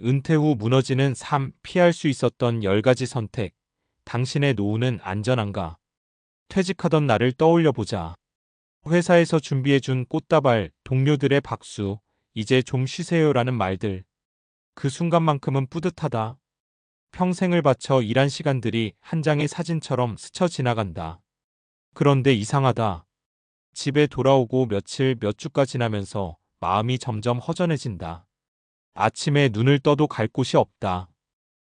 은퇴 후 무너지는 삶, 피할 수 있었던 10가지 선택. 당신의 노후는 안전한가? 퇴직하던 날을 떠올려 보자. 회사에서 준비해준 꽃다발, 동료들의 박수, 이제 좀 쉬세요라는 말들. 그 순간만큼은 뿌듯하다. 평생을 바쳐 일한 시간들이 한 장의 사진처럼 스쳐 지나간다. 그런데 이상하다. 집에 돌아오고 며칠, 몇 주가 지나면서 마음이 점점 허전해진다. 아침에 눈을 떠도 갈 곳이 없다.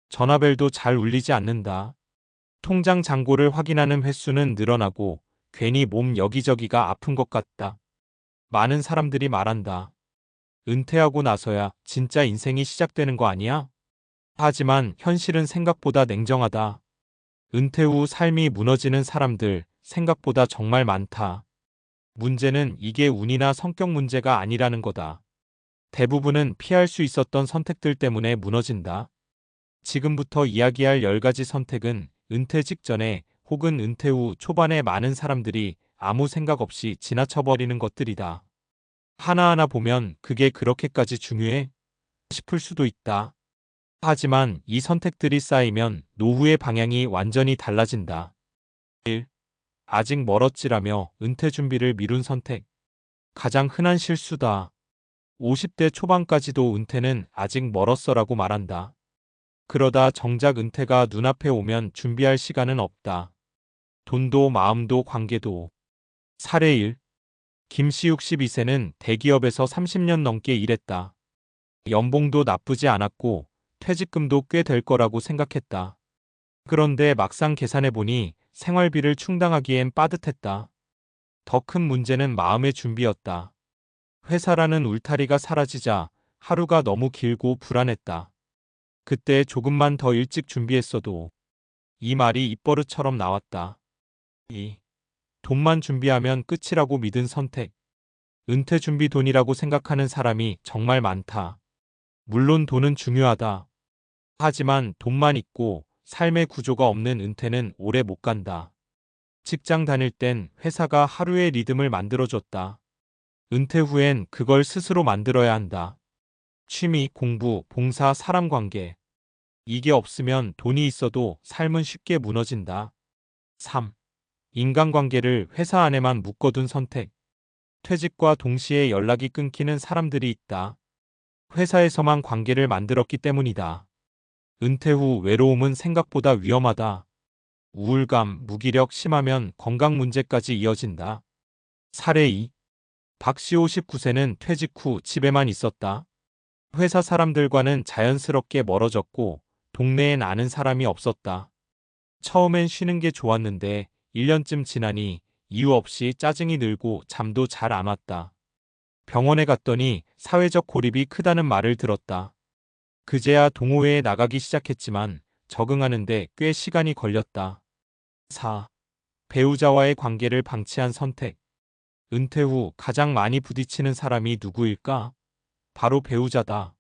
전화벨도 잘 울리지 않는다. 통장 잔고를 확인하는 횟수는 늘어나고 괜히 몸 여기저기가 아픈 것 같다. 많은 사람들이 말한다. 은퇴하고 나서야 진짜 인생이 시작되는 거 아니야? 하지만 현실은 생각보다 냉정하다. 은퇴 후 삶이 무너지는 사람들 생각보다 정말 많다. 문제는 이게 운이나 성격 문제가 아니라는 거다. 대부분은 피할 수 있었던 선택들 때문에 무너진다. 지금부터 이야기할 10가지 선택은 은퇴 직전에 혹은 은퇴 후 초반에 많은 사람들이 아무 생각 없이 지나쳐버리는 것들이다. 하나하나 보면 그게 그렇게까지 중요해? 싶을 수도 있다. 하지만 이 선택들이 쌓이면 노후의 방향이 완전히 달라진다. 1. 아직 멀었지라며 은퇴 준비를 미룬 선택. 가장 흔한 실수다. 50대 초반까지도 은퇴는 아직 멀었어라고 말한다. 그러다 정작 은퇴가 눈앞에 오면 준비할 시간은 없다. 돈도 마음도 관계도. 사례 1. 김씨 62세는 대기업에서 30년 넘게 일했다. 연봉도 나쁘지 않았고 퇴직금도 꽤 될 거라고 생각했다. 그런데 막상 계산해보니 생활비를 충당하기엔 빠듯했다. 더 큰 문제는 마음의 준비였다. 회사라는 울타리가 사라지자 하루가 너무 길고 불안했다. 그때 조금만 더 일찍 준비했어도. 이 말이 입버릇처럼 나왔다. 2. 돈만 준비하면 끝이라고 믿은 선택. 은퇴 준비 돈이라고 생각하는 사람이 정말 많다. 물론 돈은 중요하다. 하지만 돈만 있고 삶의 구조가 없는 은퇴는 오래 못 간다. 직장 다닐 땐 회사가 하루의 리듬을 만들어줬다. 은퇴 후엔 그걸 스스로 만들어야 한다. 취미, 공부, 봉사, 사람 관계. 이게 없으면 돈이 있어도 삶은 쉽게 무너진다. 3. 인간관계를 회사 안에만 묶어둔 선택. 퇴직과 동시에 연락이 끊기는 사람들이 있다. 회사에서만 관계를 만들었기 때문이다. 은퇴 후 외로움은 생각보다 위험하다. 우울감, 무기력 심하면 건강 문제까지 이어진다. 사례 2. 박씨 59세는 퇴직 후 집에만 있었다. 회사 사람들과는 자연스럽게 멀어졌고 동네엔 아는 사람이 없었다. 처음엔 쉬는 게 좋았는데 1년쯤 지나니 이유 없이 짜증이 늘고 잠도 잘 안 왔다. 병원에 갔더니 사회적 고립이 크다는 말을 들었다. 그제야 동호회에 나가기 시작했지만 적응하는데 꽤 시간이 걸렸다. 4. 배우자와의 관계를 방치한 선택. 은퇴 후 가장 많이 부딪히는 사람이 누구일까? 바로 배우자다.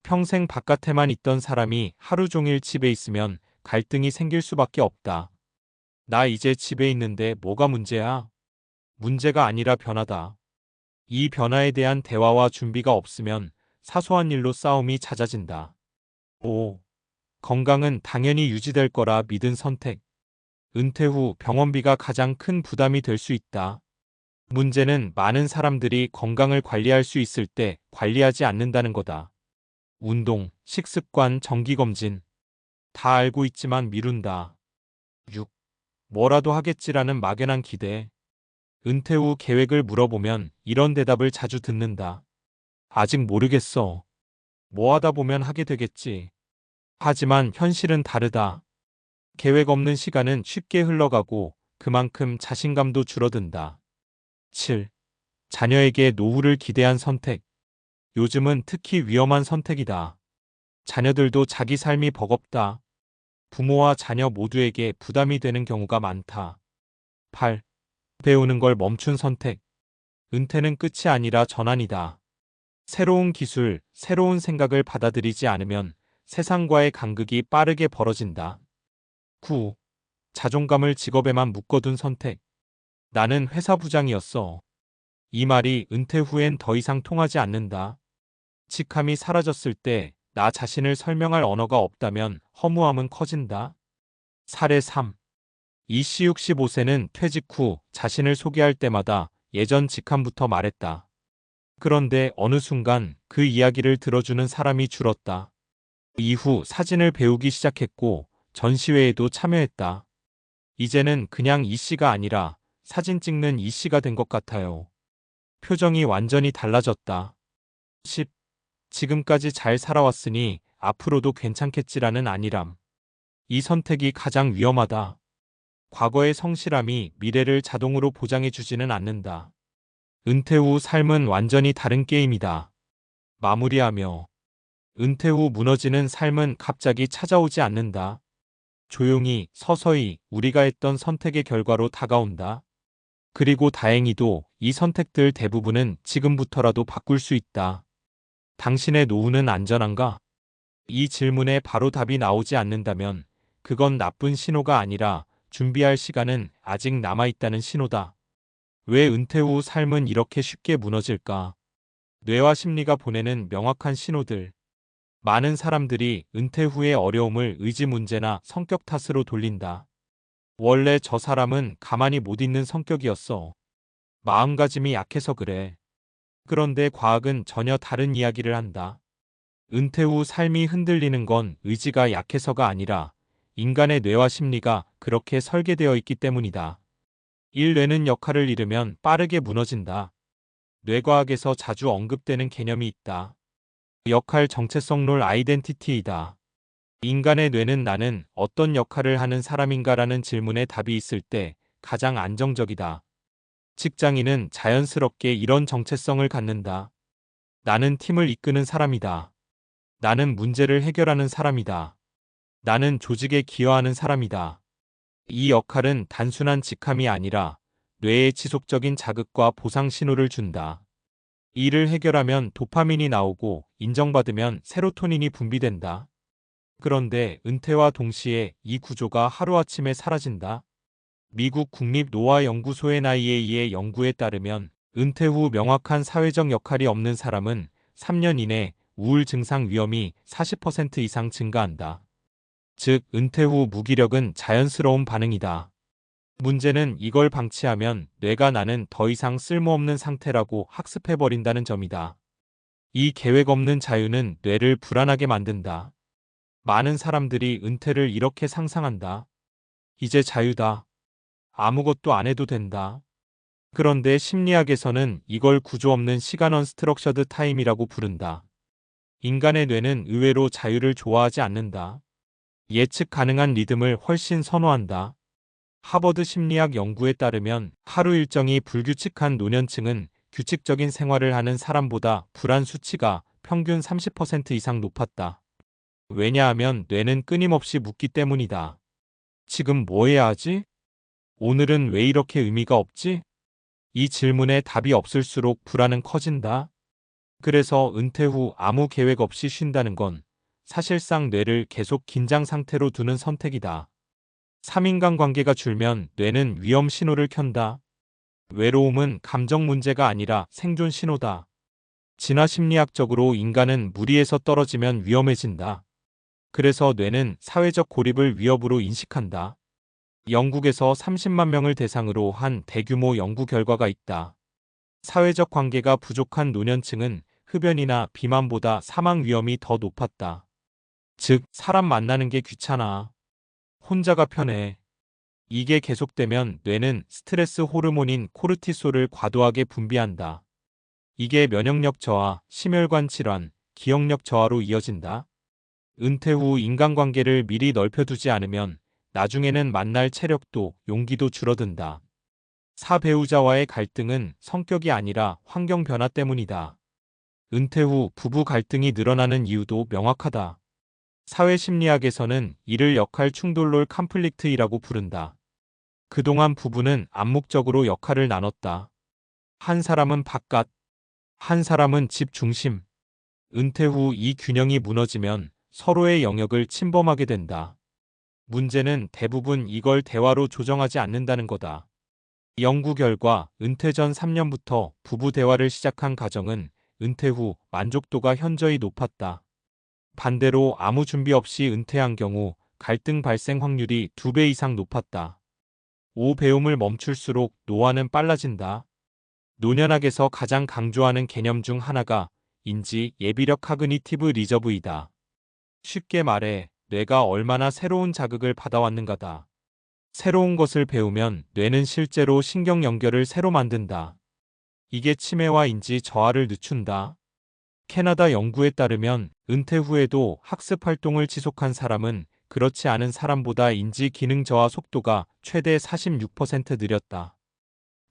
평생 바깥에만 있던 사람이 하루 종일 집에 있으면 갈등이 생길 수밖에 없다. 나 이제 집에 있는데 뭐가 문제야? 문제가 아니라 변화다. 이 변화에 대한 대화와 준비가 없으면 사소한 일로 싸움이 잦아진다. 5. 건강은 당연히 유지될 거라 믿은 선택. 은퇴 후 병원비가 가장 큰 부담이 될 수 있다. 문제는 많은 사람들이 건강을 관리할 수 있을 때 관리하지 않는다는 거다. 운동, 식습관, 정기검진. 다 알고 있지만 미룬다. 6. 뭐라도 하겠지라는 막연한 기대. 은퇴 후 계획을 물어보면 이런 대답을 자주 듣는다. 아직 모르겠어. 뭐 하다 보면 하게 되겠지. 하지만 현실은 다르다. 계획 없는 시간은 쉽게 흘러가고 그만큼 자신감도 줄어든다. 7. 자녀에게 노후를 기대한 선택. 요즘은 특히 위험한 선택이다. 자녀들도 자기 삶이 버겁다. 부모와 자녀 모두에게 부담이 되는 경우가 많다. 8. 배우는 걸 멈춘 선택. 은퇴는 끝이 아니라 전환이다. 새로운 기술, 새로운 생각을 받아들이지 않으면 세상과의 간극이 빠르게 벌어진다. 9. 자존감을 직업에만 묶어둔 선택. 나는 회사 부장이었어. 이 말이 은퇴 후엔 더 이상 통하지 않는다. 직함이 사라졌을 때 나 자신을 설명할 언어가 없다면 허무함은 커진다. 사례 3. 이씨 65세는 퇴직 후 자신을 소개할 때마다 예전 직함부터 말했다. 그런데 어느 순간 그 이야기를 들어주는 사람이 줄었다. 이후 사진을 배우기 시작했고 전시회에도 참여했다. 이제는 그냥 이씨가 아니라 사진 찍는 이씨가 된 것 같아요. 표정이 완전히 달라졌다. 10. 지금까지 잘 살아왔으니 앞으로도 괜찮겠지라는 안일함. 이 선택이 가장 위험하다. 과거의 성실함이 미래를 자동으로 보장해주지는 않는다. 은퇴 후 삶은 완전히 다른 게임이다. 마무리하며 은퇴 후 무너지는 삶은 갑자기 찾아오지 않는다. 조용히 서서히 우리가 했던 선택의 결과로 다가온다. 그리고 다행히도 이 선택들 대부분은 지금부터라도 바꿀 수 있다. 당신의 노후는 안전한가? 이 질문에 바로 답이 나오지 않는다면 그건 나쁜 신호가 아니라 준비할 시간은 아직 남아있다는 신호다. 왜 은퇴 후 삶은 이렇게 쉽게 무너질까? 뇌와 심리가 보내는 명확한 신호들. 많은 사람들이 은퇴 후의 어려움을 의지 문제나 성격 탓으로 돌린다. 원래 저 사람은 가만히 못 있는 성격이었어. 마음가짐이 약해서 그래. 그런데 과학은 전혀 다른 이야기를 한다. 은퇴 후 삶이 흔들리는 건 의지가 약해서가 아니라 인간의 뇌와 심리가 그렇게 설계되어 있기 때문이다. 1. 뇌는 역할을 잃으면 빠르게 무너진다. 뇌과학에서 자주 언급되는 개념이 있다. 역할 정체성 롤 아이덴티티이다. 인간의 뇌는 나는 어떤 역할을 하는 사람인가라는 질문에 답이 있을 때 가장 안정적이다. 직장인은 자연스럽게 이런 정체성을 갖는다. 나는 팀을 이끄는 사람이다. 나는 문제를 해결하는 사람이다. 나는 조직에 기여하는 사람이다. 이 역할은 단순한 직함이 아니라 뇌에 지속적인 자극과 보상 신호를 준다. 이를 해결하면 도파민이 나오고 인정받으면 세로토닌이 분비된다. 그런데 은퇴와 동시에 이 구조가 하루아침에 사라진다. 미국 국립노화연구소의 NIA의 연구에 따르면 은퇴 후 명확한 사회적 역할이 없는 사람은 3년 이내 우울 증상 위험이 40% 이상 증가한다. 즉, 은퇴 후 무기력은 자연스러운 반응이다. 문제는 이걸 방치하면 뇌가 나는 더 이상 쓸모없는 상태라고 학습해버린다는 점이다. 이 계획 없는 자유는 뇌를 불안하게 만든다. 많은 사람들이 은퇴를 이렇게 상상한다. 이제 자유다. 아무것도 안 해도 된다. 그런데 심리학에서는 이걸 구조 없는 시간 언스트럭처드 타임이라고 부른다. 인간의 뇌는 의외로 자유를 좋아하지 않는다. 예측 가능한 리듬을 훨씬 선호한다. 하버드 심리학 연구에 따르면 하루 일정이 불규칙한 노년층은 규칙적인 생활을 하는 사람보다 불안 수치가 평균 30% 이상 높았다. 왜냐하면 뇌는 끊임없이 묻기 때문이다. 지금 뭐 해야 하지? 오늘은 왜 이렇게 의미가 없지? 이 질문에 답이 없을수록 불안은 커진다. 그래서 은퇴 후 아무 계획 없이 쉰다는 건 사실상 뇌를 계속 긴장 상태로 두는 선택이다. 3인간 관계가 줄면 뇌는 위험 신호를 켠다. 외로움은 감정 문제가 아니라 생존 신호다. 진화 심리학적으로 인간은 무리에서 떨어지면 위험해진다. 그래서 뇌는 사회적 고립을 위협으로 인식한다. 영국에서 30만 명을 대상으로 한 대규모 연구 결과가 있다. 사회적 관계가 부족한 노년층은 흡연이나 비만보다 사망 위험이 더 높았다. 즉, 사람 만나는 게 귀찮아. 혼자가 편해. 이게 계속되면 뇌는 스트레스 호르몬인 코르티솔을 과도하게 분비한다. 이게 면역력 저하, 심혈관 질환, 기억력 저하로 이어진다. 은퇴 후 인간관계를 미리 넓혀두지 않으면 나중에는 만날 체력도 용기도 줄어든다. 사배우자와의 갈등은 성격이 아니라 환경 변화 때문이다. 은퇴 후 부부 갈등이 늘어나는 이유도 명확하다. 사회심리학에서는 이를 역할 충돌 컴플릭트이라고 부른다. 그동안 부부는 암묵적으로 역할을 나눴다. 한 사람은 바깥, 한 사람은 집 중심. 은퇴 후 이 균형이 무너지면 서로의 영역을 침범하게 된다. 문제는 대부분 이걸 대화로 조정하지 않는다는 거다. 연구 결과 은퇴 전 3년부터 부부 대화를 시작한 가정은 은퇴 후 만족도가 현저히 높았다. 반대로 아무 준비 없이 은퇴한 경우 갈등 발생 확률이 2배 이상 높았다. 5. 배움을 멈출수록 노화는 빨라진다. 노년학에서 가장 강조하는 개념 중 하나가 인지 예비력 카그니티브 리저브이다. 쉽게 말해 뇌가 얼마나 새로운 자극을 받아왔는가다. 새로운 것을 배우면 뇌는 실제로 신경 연결을 새로 만든다. 이게 치매와 인지 저하를 늦춘다. 캐나다 연구에 따르면 은퇴 후에도 학습 활동을 지속한 사람은 그렇지 않은 사람보다 인지 기능 저하 속도가 최대 46% 느렸다.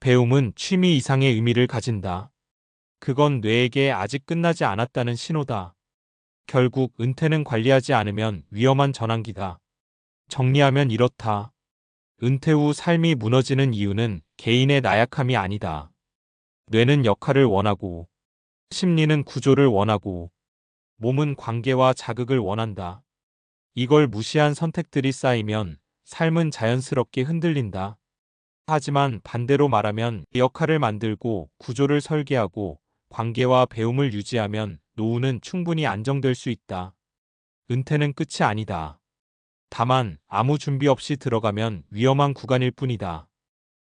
배움은 취미 이상의 의미를 가진다. 그건 뇌에게 아직 끝나지 않았다는 신호다. 결국 은퇴는 관리하지 않으면 위험한 전환기다. 정리하면 이렇다. 은퇴 후 삶이 무너지는 이유는 개인의 나약함이 아니다. 뇌는 역할을 원하고, 심리는 구조를 원하고, 몸은 관계와 자극을 원한다. 이걸 무시한 선택들이 쌓이면 삶은 자연스럽게 흔들린다. 하지만 반대로 말하면 역할을 만들고 구조를 설계하고 관계와 배움을 유지하면 노후는 충분히 안정될 수 있다. 은퇴는 끝이 아니다. 다만 아무 준비 없이 들어가면 위험한 구간일 뿐이다.